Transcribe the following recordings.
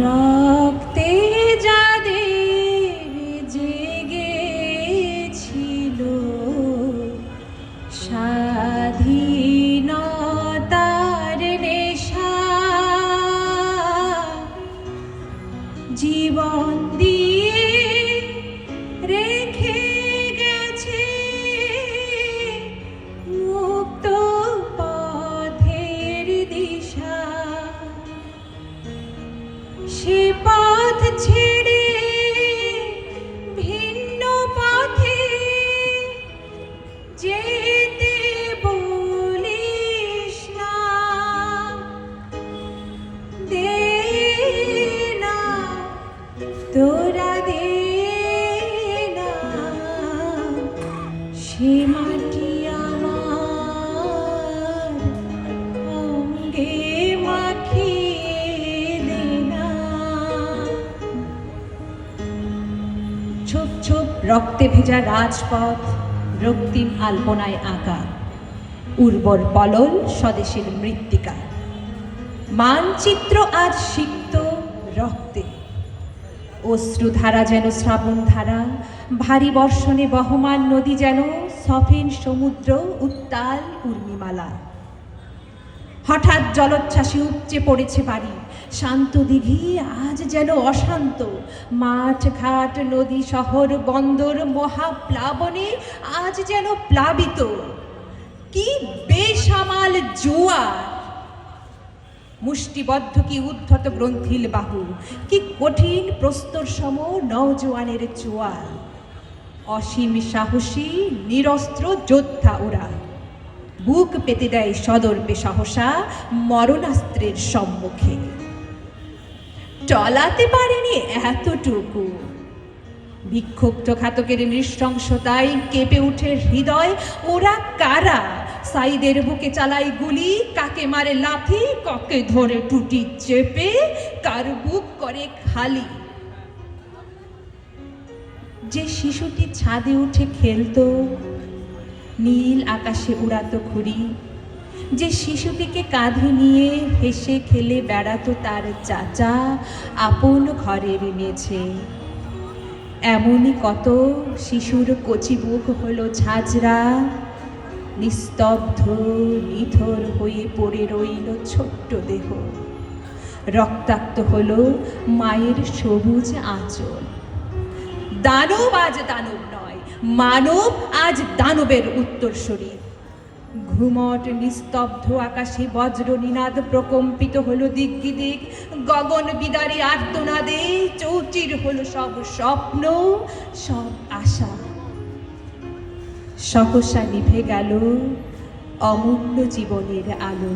রক্তে যাদের জেগেছিল স্বাধীনতার নেশা, জীবন দিয়ে রেখে গেছে মুক্ত পথের দিশা। সে পথ ছেড়ে ভিন্ন পথে যেতে বলিস না, দে না তোরা দে না, সে মাটি আমার অঙ্গে মাখিয়ে দে না। ছোপ ছোপ রক্তে ভেজা রাজপথ রক্তিম আলপনায় আঁকা, উর্বর পলল স্বদেশের মৃত্তিকা। মানচিত্র আজ সিক্ত রক্তে, অশ্রুধারা যেন শ্রাবণ ধারা, ভারী বর্ষণে বহমান নদী যেন সফেন সমুদ্র উত্তাল উর্মিমালা। হঠাৎ জলোচ্ছ্বাসে উপচে পড়েছে বাড়ি, শান্ত দিঘি আজ যেন অশান্ত। মাঠ ঘাট নদী শহর বন্দর মহাপ্লাবনে আজ যেন প্লাবিত। কি বেসামাল জোয়ার, মুষ্টিবদ্ধ কি উদ্ধত গ্রন্থিল বাহু, কি কঠিন প্রস্তর সম নওজোয়ানের চোয়াল। অসীম সাহসী নিরস্ত্র যোদ্ধা ওরা, বুক পেতে দেয় সদর্পে সহসা মরণাস্ত্রের সম্মুখে। টলাতে পারেনি এতটুকু, বিক্ষুব্ধ ঘাতকের নৃশংসতায় কেঁপে উঠে হৃদয়। ওরা কারা? সাইদের বুকে চালায় গুলি, কাকে মারে লাথি, কাকে ধরে টুটি চেপে, কার বুক করে খালি। যে শিশুটি ছাদে উঠে খেলতো, নীল আকাশে উড়াতো ঘুড়ি, যে শিশুটিকে কাঁধে নিয়ে হেসে খেলে বেড়াতো তার চাচা আপন ঘরের মেঝে, এমনই কত শিশুর কচি বুক হলো ঝাঁঝরা, নিস্তব্ধ নিথর হয়ে পড়ে রইল ছোট্ট দেহ। রক্তাক্ত হলো মায়ের সবুজ আঁচল। দানব আজ দানব নয়, মানব আজ দানবের উত্তরসূরি। ঘুমট নিস্তব্ধ আকাশে বজ্র নিনাদ প্রকম্পিত হলো দিগ্বিদিক, গগন বিদারী আর্তনাদে চৌচির হলো সব স্বপ্ন, সব আশা। সহসা নিভে গেল অমূল্য জীবনের আলো,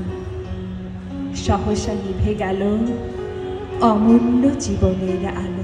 সহসা নিভে গেল অমূল্য জীবনের আলো।